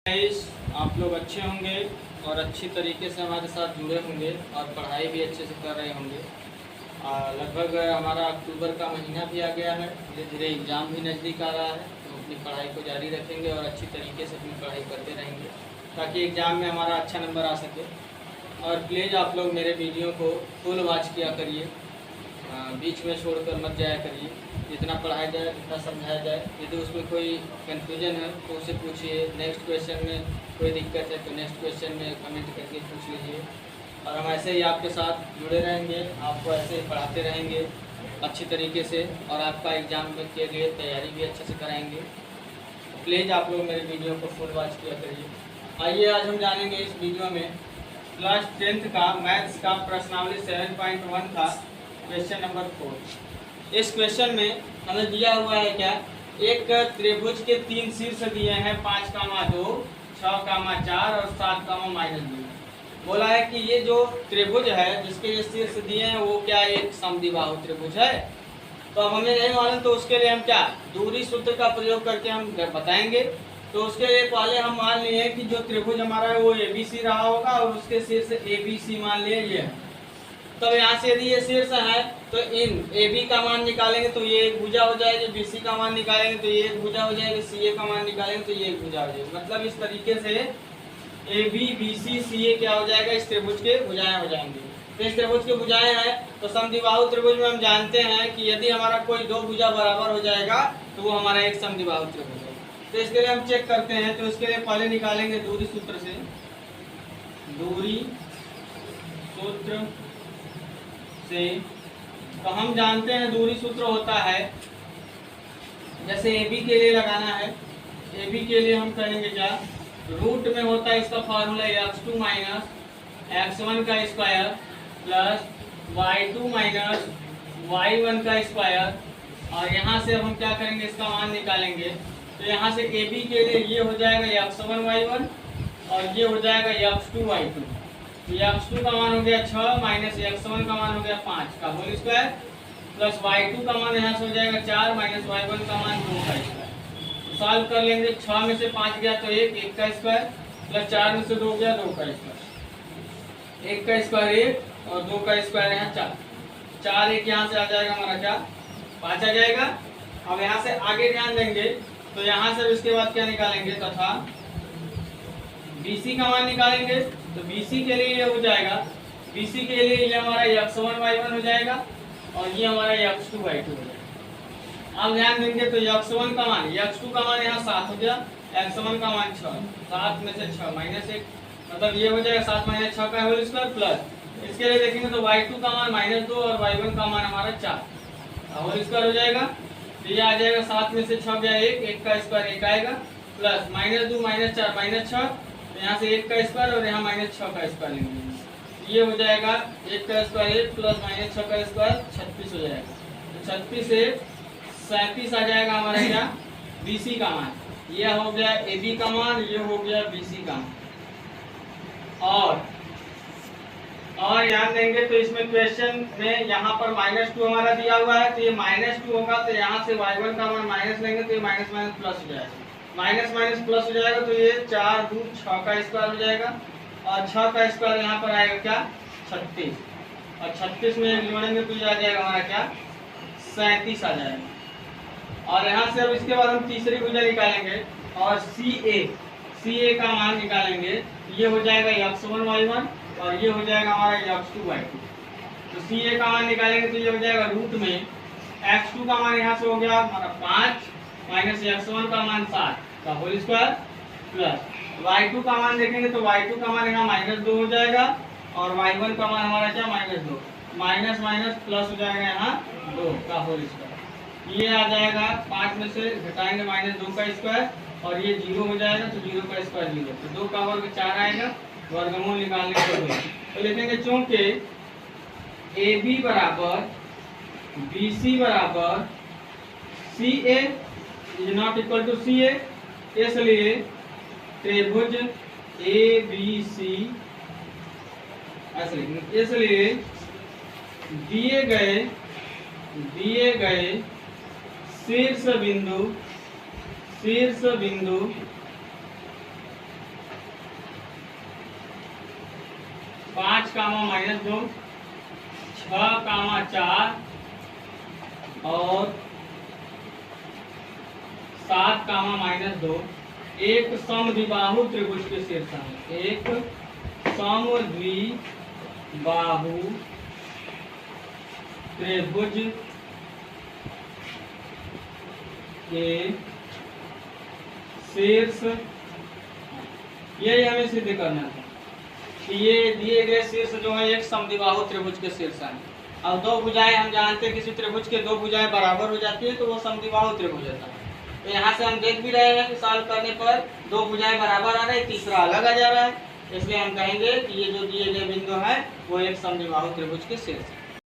Guys, आप लोग अच्छे होंगे और अच्छी तरीके से हमारे साथ जुड़े होंगे और पढ़ाई भी अच्छे से कर रहे होंगे। लगभग हमारा अक्टूबर का महीना भी आ गया है, धीरे धीरे एग्ज़ाम भी नज़दीक आ रहा है, तो अपनी पढ़ाई को जारी रखेंगे और अच्छी तरीके से अपनी पढ़ाई करते रहेंगे ताकि एग्ज़ाम में हमारा अच्छा नंबर आ सके। और प्लीज़ आप लोग मेरे वीडियो को फुल वॉच किया करिए, बीच में छोड़कर मत जाया करिए। जितना पढ़ाया जाए जितना समझाया जाए, यदि उसमें कोई कन्फ्यूजन है तो उसे पूछिए। नेक्स्ट क्वेश्चन में कोई दिक्कत है तो नेक्स्ट क्वेश्चन में कमेंट करके पूछ लीजिए। और हम ऐसे ही आपके साथ जुड़े रहेंगे, आपको ऐसे ही पढ़ाते रहेंगे अच्छी तरीके से और आपका एग्ज़ाम के लिए तैयारी भी अच्छे से कराएंगे। प्लीज़ आप लोग मेरे वीडियो को फुल वॉच किया करिए। आइए आज हम जानेंगे इस वीडियो में क्लास 10th का मैथ्स का प्रश्नावली 7.1 का क्वेश्चन नंबर 4। इस क्वेश्चन में हमें दिया हुआ है क्या, एक त्रिभुज के 3 शीर्ष दिए हैं 5,2, 6,4 और 7,-2। बोला है कि ये जो त्रिभुज है जिसके ये शीर्ष दिए हैं वो क्या एक समद्विबाहु त्रिभुज है। तो अब हमें नहीं मालूम, तो उसके लिए हम क्या दूरी सूत्र का प्रयोग करके हम बताएंगे। तो उसके लिए पहले हम मान लिए कि जो त्रिभुज हमारा है वो ABC रहा होगा और उसके शीर्ष ABC मान लिए ये है। तब यहाँ से यदि ये शीर्ष है तो इन AB का मान निकालेंगे तो ये एक भुजा हो जाएगी, BC का मान निकालेंगे तो ये एक भुजा हो जाएगी, CA का मान निकालेंगे तो ये एक भुजा हो जाएगी। मतलब इस तरीके से AB BC CA क्या हो जाएगा, इस त्रिभुज के भुजाएं हो जाएंगे। तो इस त्रिभुज के भुजाएं हैं तो समद्विबाहु त्रिभुज में हम जानते हैं कि यदि हमारा कोई दो भुजा बराबर हो जाएगा तो वो हमारा एक समद्विबाहु त्रिभुज है। तो इसके लिए हम चेक करते हैं। तो इसके लिए पहले निकालेंगे दूरी सूत्र से, दूरी सूत्र से। तो हम जानते हैं दूरी सूत्र होता है, जैसे AB के लिए लगाना है, AB के लिए हम करेंगे क्या, रूट में होता है इसका फार्मूला x2 माइनस x1 का square plus y2 minus y1 का स्क्वायर। और यहाँ से अब हम क्या करेंगे, इसका मान निकालेंगे। तो यहाँ से AB के लिए ये हो जाएगा x1 y1 और ये हो जाएगा x2 y2। तो x2 का मान हो गया 6 माइनस x1 का मान हो गया 5 का होल स्क्वायर प्लस y2 का मान यहाँ से हो जाएगा 4 माइनस y1 का मान 2 का स्क्वायर। तो सॉल्व कर लेंगे, 6 में से 5 गया तो 1 का स्क्वायर प्लस 4 में से 2 गया 2 का स्क्वायर, 1 का स्क्वायर 1 और 2 का स्क्वायर यहाँ 4, 4 1 यहाँ से आ जाएगा हमारा क्या 5 आ जाएगा। अब यहाँ से आगे ध्यान देंगे तो यहाँ से इसके बाद क्या निकालेंगे, तथा BC का मान निकालेंगे। तो BC के लिए ये हो जाएगा, BC के लिए ये हमारा x1 y1 हो जाएगा और ये हमारा x2 y2 हो जाएगा। अब ध्यान देंगे तो x1 का मान, x2 का मान यहाँ 7 हो गया, x1 का मान 6, 7 में से 6 माइनस 1, मतलब ये हो जाएगा 7 माइनस 6 का होल स्क्वायर प्लस इसके लिए देखेंगे तो y2 का मान -2 और y1 का मान हमारा 4 होल स्क्वायर हो जाएगा। तो ये आ जाएगा 7 में से 6 गया 1 का स्क्वायर 1 आएगा प्लस -2 -4 -6, तो यहाँ से 1 का स्क्वायर और यहाँ -6 का स्क्वायर लेंगे। ये हो जाएगा 1 का स्क्वायर 1 प्लस -6 का स्क्वायर 36 हो जाएगा। तो 36 से 37 आ जाएगा हमारा क्या BC का मान। ये हो गया AB का मान, ये हो गया BC का मान। और ध्यान देंगे तो इसमें क्वेश्चन में यहाँ पर -2 हमारा दिया हुआ है, तो ये -2 होगा तो यहाँ से y1 का मान माइनस लेंगे तो ये माइनस माइनस प्लस हो जाएगा, माइनस माइनस प्लस हो जाएगा। तो ये 4 2 6 का स्क्वायर हो जाएगा और 6 का स्क्वायर यहाँ पर आएगा क्या 36 और 36 में जोड़ेंगे तो ये आ जाएगा हमारा क्या 37 आ जाएगा। और यहाँ से अब इसके बाद हम तीसरी भुजा निकालेंगे और CA का मान निकालेंगे। ये हो जाएगा x1 y1 और ये हो जाएगा हमारा x2 y2। तो CA का मान निकालेंगे तो ये हो जाएगा रूट में x2 का मान यहाँ से हो गया हमारा 5 माइनस x1 का मान 7 का होल स्क्वायर प्लस y2 का मान देखेंगे तो y2 का मान यहाँ -2 हो जाएगा और y1 का मान हमारा क्या -2, माइनस माइनस प्लस हो जाएगा यहाँ 2 का होल स्क्वायर। ये आ जाएगा 5 में से घटाएंगे -2 का स्क्वायर और ये 0 हो जाएगा तो 0 का स्क्वायर 0, तो 2 का वर्ग 4 आएगा, वर्गमूल निकालने के लिए तो लिखेंगे चूंकि AB बराबर BC बराबर CA is not equal to CA, इसलिए त्रिभुज ABC ऐसे लिखेंगे, इसलिए दिए गए शीर्ष बिंदु 5, 6, 4 और 7, -2 एक समद्विबाहु त्रिभुज के शीर्षांक, एक समद्विबाहु त्रिभुज के शीर्ष, यही हमें सिद्ध करना था कि ये दिए गए शीर्ष जो है एक समद्विबाहु त्रिभुज के शीर्षांक। अब दो भुजाएं हम जानते हैं किसी त्रिभुज के दो भुजाएं बराबर हो जाती है तो वो समद्विबाहु त्रिभुज होता है। तो यहाँ से हम देख भी रहे हैं कि सॉल्व करने पर दो भुजाएं बराबर आ रही, तीसरा अलग आ जा रहा है, इसलिए हम कहेंगे कि ये जो दिए गए बिंदु है वो एक समद्विबाहु त्रिभुज के शीर्ष है।